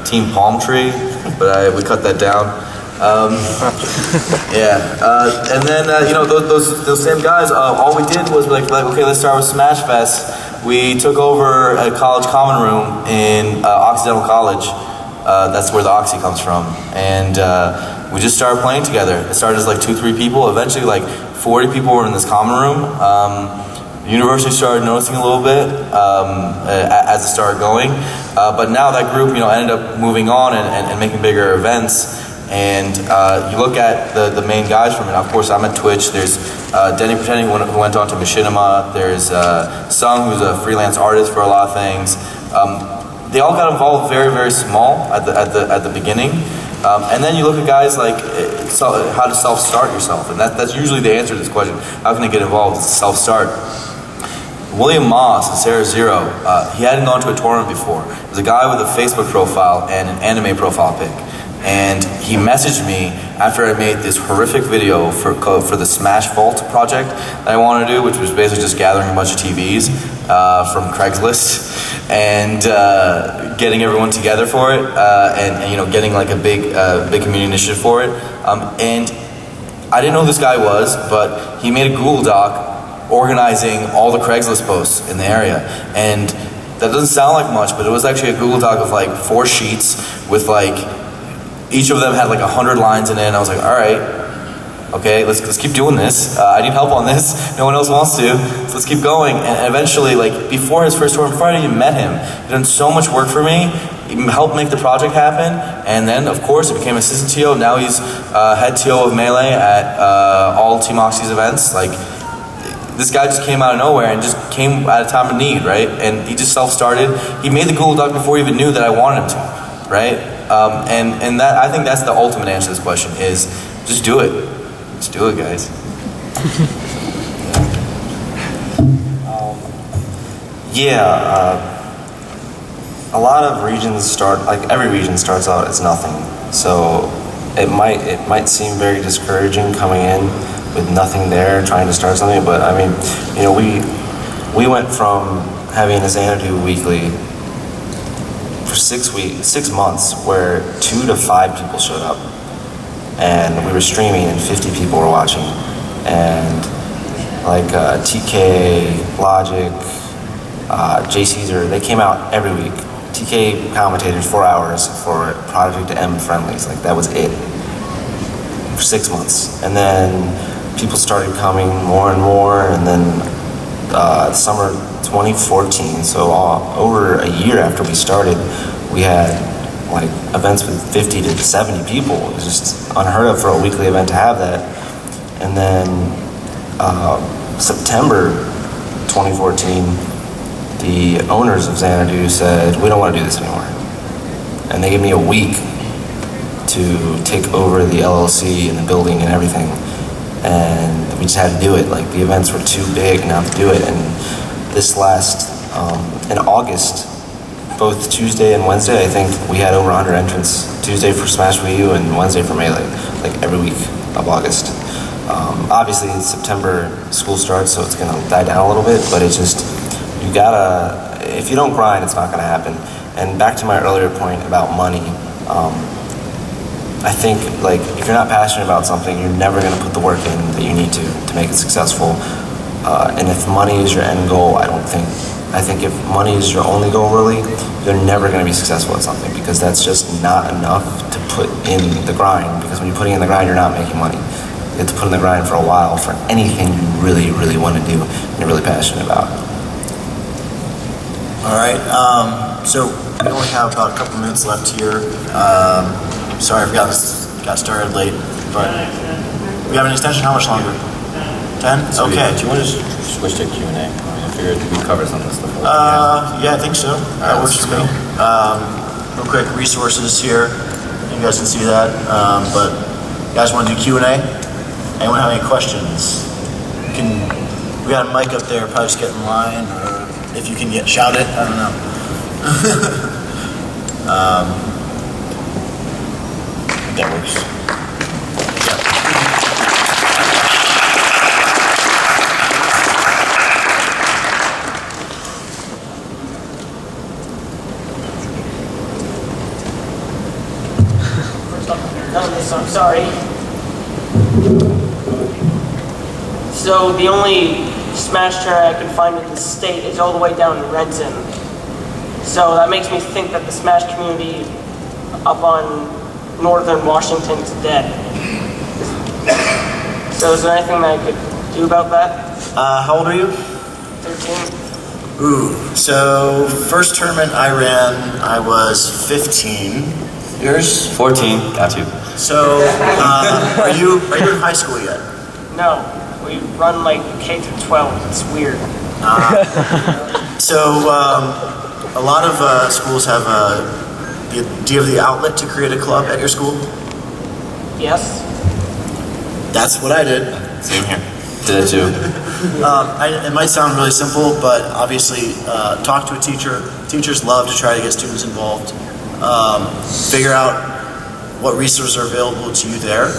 Team Palm Tree, but we cut that down. And then those same guys, all we did was like okay, let's start with Smash Fest. We took over a college common room in Occidental College. That's where the Oxy comes from, and we just started playing together. It started as like 2-3 people. Eventually, like 40 people were in this common room. The university started noticing a little bit as it started going, but now that group, ended up moving on and making bigger events. And you look at the main guys from it. Of course, I'm at Twitch. There's Denny Pretending who went on to Machinima. There's Sung, who's a freelance artist for a lot of things. They all got involved very, very small at the beginning. And then you look at guys like how to self-start yourself, and that's usually the answer to this question. How can I get involved? It's self-start. William Moss and Sarah Zero, he hadn't gone to a tournament before. There's a guy with a Facebook profile and an anime profile pic. And he messaged me after I made this horrific video for the Smash Vault project that I wanted to do, which was basically just gathering a bunch of TVs from Craigslist and getting everyone together for it, and getting like a big community initiative for it. And I didn't know who this guy was, but he made a Google Doc organizing all the Craigslist posts in the area. And that doesn't sound like much, but it was actually a Google Doc of like 4 sheets with like each of them had like 100 lines in it, and I was like, all right, okay, let's keep doing this. I need help on this. No one else wants to, so let's keep going. And eventually, like before his first tournament, before I even met him, he'd done so much work for me. He helped make the project happen, and then of course, it became assistant TO. Now he's head TO of Melee at all Team Oxy's events. Like this guy just came out of nowhere and just came at a time of need, right? And he just self-started. He made the Google Doc before he even knew that I wanted him to, right? And that, I think that's the ultimate answer to this question is just do it. Just do it, guys. A lot of regions start, like every region starts out as nothing. So it might seem very discouraging coming in with nothing there, trying to start something, but I mean, we went from having a Xanadu weekly for 6 months where 2 to 5 people showed up, and we were streaming and 50 people were watching, and like TK, Logic, J Caesar, they came out every week. TK commentated 4 hours for Project M friendlies, like that was it for 6 months. And then people started coming more and more, and then summer 2014, so over a year after we started, we had like events with 50 to 70 people. It was just unheard of for a weekly event to have that. And then September 2014, the owners of Xanadu said, we don't want to do this anymore. And they gave me a week to take over the LLC and the building and everything. And we just had to do it. Like, the events were too big not to do it. And this last, in August, both Tuesday and Wednesday, I think we had over 100 entrants. Tuesday for Smash Wii U and Wednesday for Melee, like every week of August. Obviously, in September, school starts, so it's gonna die down a little bit, but it's just, you gotta, if you don't grind, it's not gonna happen. And back to my earlier point about money, I think, like, if you're not passionate about something, you're never gonna put the work in that you need to make it successful. And if money is your end goal, I think if money is your only goal, really, you're never going to be successful at something, because that's just not enough to put in the grind. Because when you're putting in the grind, you're not making money. You have to put in the grind for a while for anything you really, really want to do and you're really passionate about. All right, so we only have about a couple minutes left here. Sorry, I got started late, but we have an extension. How much longer? 10? Okay. Do you want to just switch to Q&A? I figured we covered some of this stuff. Yeah, I think so. That works for me. Real quick, resources here. You guys can see that. But you guys want to do Q&A? Anyone have any questions? We got a mic up there. Probably just get in line, or if you can shout it. I don't know. I think that works. I'm sorry. So the only Smash tournament I can find in the state is all the way down in Renton. So that makes me think that the Smash community up on northern Washington is dead. So is there anything that I could do about that? How old are you? 13. Ooh, so first tournament I ran, I was 15. Yours? 14, got you. So, are you in high school yet? No, we run like K through 12. It's weird. So, a lot of schools have do you have the outlet to create a club at your school? Yes. That's what I did. Same here. Did it too. It might sound really simple, but obviously, talk to a teacher. Teachers love to try to get students involved. Figure out what resources are available to you there.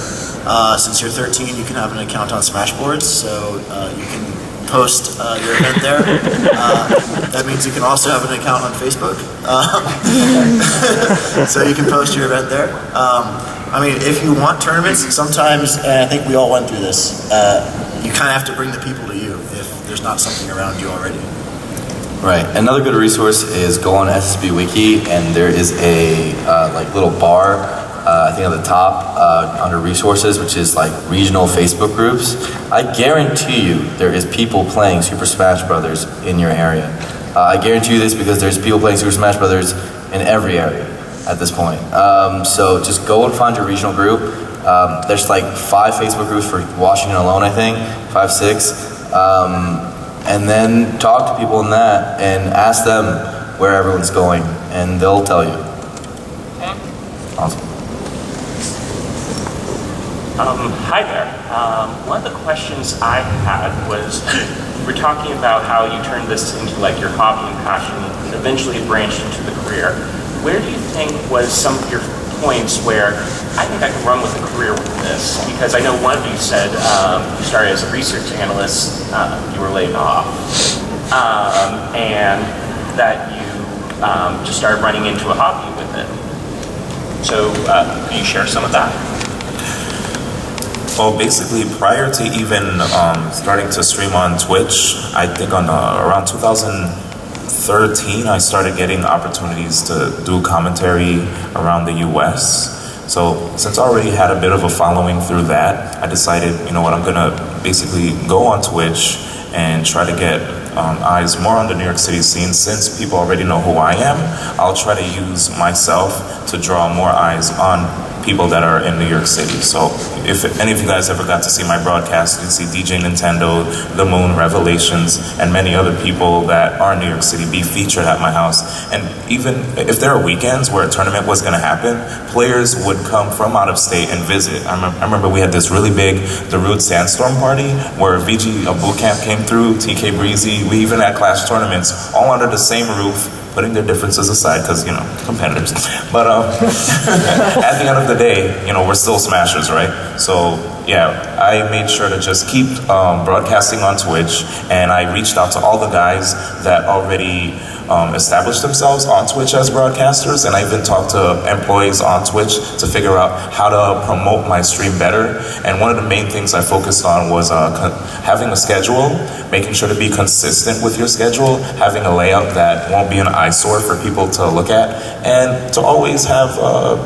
Since you're 13, you can have an account on Smashboards, so you can post your event there. That means you can also have an account on Facebook, so you can post your event there. I mean, if you want tournaments, sometimes, and I think we all went through this, you kind of have to bring the people to you if there's not something around you already. Right. Another good resource is go on SSB Wiki, and there is a like little bar, I think at the top under resources, which is like regional Facebook groups. I guarantee you there is people playing Super Smash Brothers in your area. I guarantee you this because there's people playing Super Smash Brothers in every area at this point. So just go and find your regional group. There's like 5 Facebook groups for Washington alone, I think, 5, 6. And then talk to people in that and ask them where everyone's going, and they'll tell you. Okay. Awesome. Hi there. One of the questions I had was, we're talking about how you turned this into like your hobby and passion, and eventually branched into the career. Where do you think was some of your points where I think I can run with a career with this? Because I know one of you said you started as a research analyst, you were laid off, and that you just started running into a hobby with it. So can you share some of that? Well, basically, prior to even starting to stream on Twitch, I think on around 2013, I started getting opportunities to do commentary around the US. So since I already had a bit of a following through that, I decided, you know what, I'm gonna basically go on Twitch and try to get eyes more on the New York City scene. Since people already know who I am, I'll try to use myself to draw more eyes on people that are in New York City. So if any of you guys ever got to see my broadcast, you can see DJ Nintendo, The Moon, Revelations, and many other people that are in New York City be featured at my house. And even if there are weekends where a tournament was going to happen, players would come from out of state and visit. I remember we had this really big Darude Sandstorm party where VG Bootcamp came through, TK Breezy, we even had Clash tournaments all under the same roof, putting their differences aside because, you know, competitors. But at the end of the day, you know, we're still smashers, right? So yeah, I made sure to just keep broadcasting on Twitch, and I reached out to all the guys that already established themselves on Twitch as broadcasters, and I even talked to employees on Twitch to figure out how to promote my stream better. And one of the main things I focused on was having a schedule, making sure to be consistent with your schedule, having a layout that won't be an eyesore for people to look at, and to always have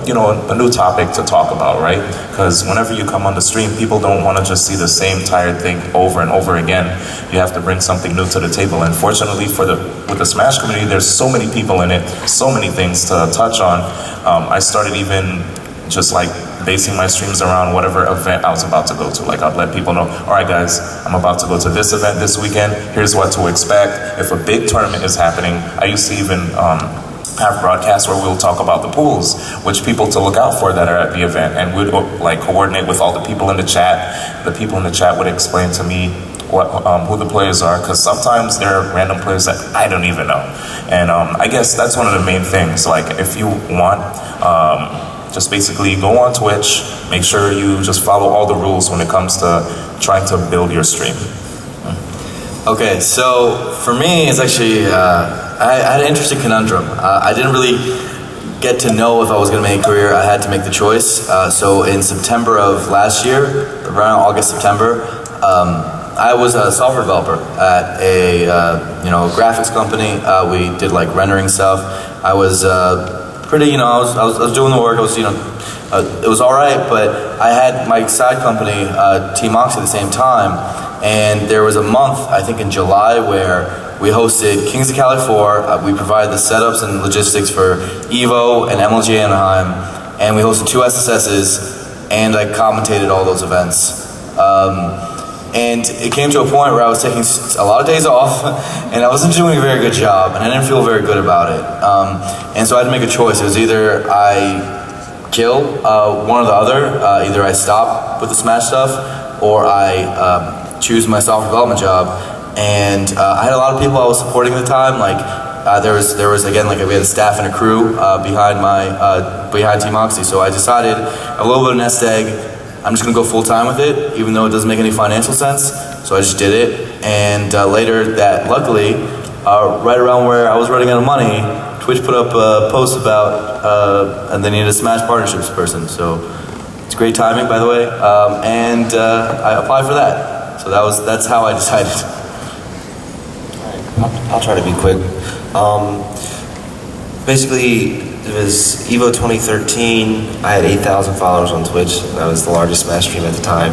you know, a new topic to talk about, right? Because whenever you come on the stream, people don't want to just see the same tired thing over and over again. You have to bring something new to the table. And fortunately with the Smash community, there's so many people in it, so many things to touch on. I started even just like basing my streams around whatever event I was about to go to. Like I'd let people know, all right guys, I'm about to go to this event this weekend, here's what to expect. If a big tournament is happening, I used to even have broadcasts where we'll talk about the pools, which people to look out for that are at the event, and we'd like coordinate with all the people in the chat. The people in the chat would explain to me who the players are, because sometimes there are random players that I don't even know. And I guess that's one of the main things. Like if you want, just basically go on Twitch, make sure you just follow all the rules when it comes to trying to build your stream. Okay, so for me, it's actually, I had an interesting conundrum. I didn't really get to know if I was going to make a career. I had to make the choice. So in September of last year, around August, September, I was a software developer at a you know, graphics company. We did like rendering stuff. I was pretty, you know, I was doing the work. I was, you know, it was all right, but I had my side company, Team Oxy, at the same time, and there was a month, I think in July, where we hosted Kings of Cali 4. We provided the setups and logistics for EVO and MLG Anaheim, and we hosted 2 SSSs, and I commentated all those events. And it came to a point where I was taking a lot of days off, and I wasn't doing a very good job, and I didn't feel very good about it. And so I had to make a choice. It was either I kill one or the other. Either I stop with the Smash stuff, or I choose my software development job. And I had a lot of people I was supporting at the time. Like there was again, like we had a staff and a crew behind Team Oxy. So I decided a little bit of nest egg. I'm just gonna go full time with it, even though it doesn't make any financial sense. So I just did it, and later that, luckily, right around where I was running out of money, Twitch put up a post about, and they needed a Smash partnerships person. So it's great timing, by the way, and I applied for that. So that's how I decided. I'll try to be quick. Basically, it was EVO 2013. I had 8,000 followers on Twitch. That was the largest Smash stream at the time.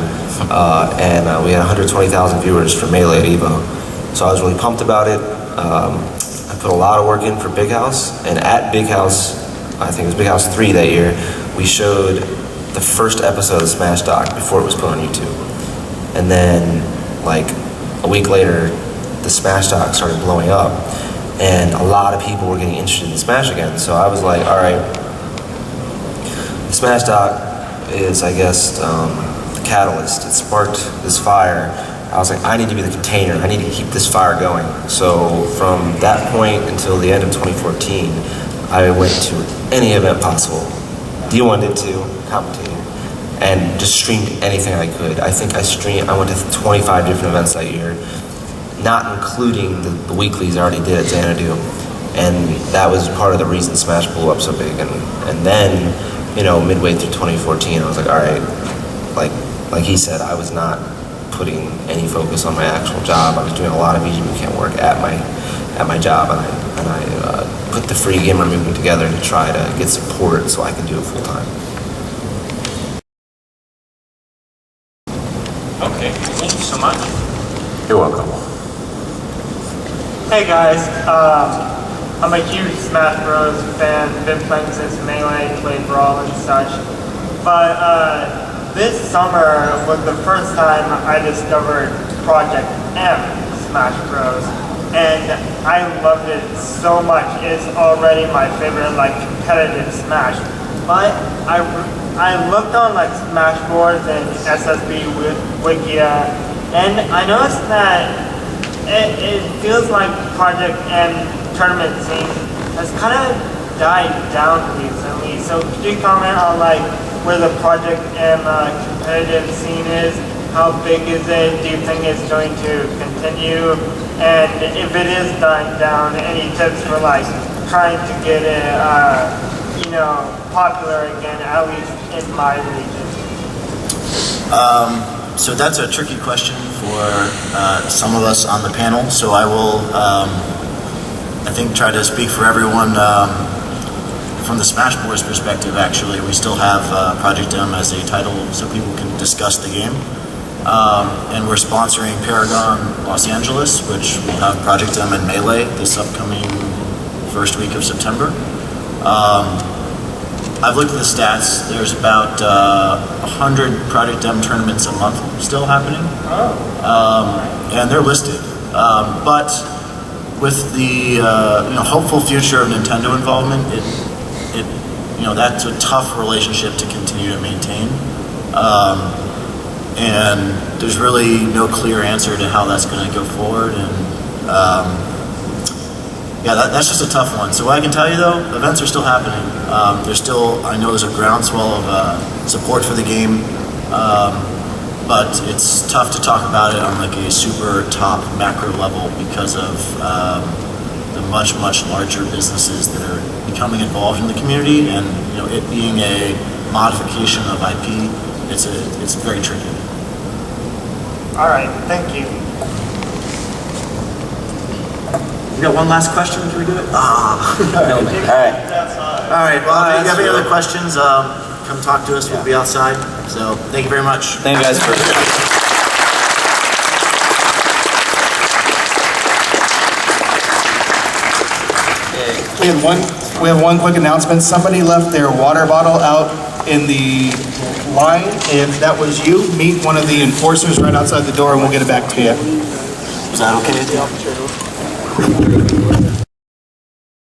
And we had 120,000 viewers for Melee at EVO. So I was really pumped about it. I put a lot of work in for Big House. And at Big House, I think it was Big House 3 that year, we showed the first episode of Smash Doc before it was put on YouTube. And then, like, a week later, the Smash Doc started blowing up. And a lot of people were getting interested in Smash again. So I was like, all right, the Smash Doc is, I guess, the catalyst. It sparked this fire. I was like, I need to be the container. I need to keep this fire going. So from that point until the end of 2014, I went to any event possible. D1 did too, commentating, and just streamed anything I could. I think I went to 25 different events that year, not including the weeklies I already did at Xanadu. And that was part of the reason Smash blew up so big. And then, you know, midway through 2014, I was like, all right, like he said, I was not putting any focus on my actual job. I was doing a lot of VG Bootcamp work at my job, and I put the free GimR movement together to try to get support so I could do it full time. Okay, thank you so much. You're welcome. Hey guys, I'm a huge Smash Bros. Fan, been playing since Melee, played Brawl and such. But this summer was the first time I discovered Project M Smash Bros. And I loved it so much. It's already my favorite like competitive Smash. But I looked on like Smashboards and SSB Wikia, and I noticed that it feels like Project M tournament scene has kind of died down recently. So could you comment on like where the Project M competitive scene is? How big is it? Do you think it's going to continue? And if it is dying down, any tips for like trying to get it, popular again, at least in my region? So that's a tricky question for some of us on the panel. So I will, I think, try to speak for everyone from the Smash Bros. Perspective. Actually, we still have Project M as a title, so people can discuss the game. And we're sponsoring Paragon Los Angeles, which will have Project M and Melee this upcoming first week of September. I've looked at the stats. There's about 100 Project M tournaments a month still happening, and they're listed. But with the hopeful future of Nintendo involvement, that's a tough relationship to continue to maintain. And there's really no clear answer to how that's going to go forward. And that's just a tough one. So what I can tell you though, events are still happening. I know there's a groundswell of support for the game, but it's tough to talk about it on like a super top macro level because of the much larger businesses that are becoming involved in the community, and it being a modification of IP, it's very tricky. All right, thank you. We got one last question. Can we do it? All right. All right. Well, if you have any other questions, come talk to us. We'll be outside. So thank you very much. Thank you guys for. We have one quick announcement. Somebody left their water bottle out in the line. If that was you, meet one of the enforcers right outside the door and we'll get it back to you. Is that okay?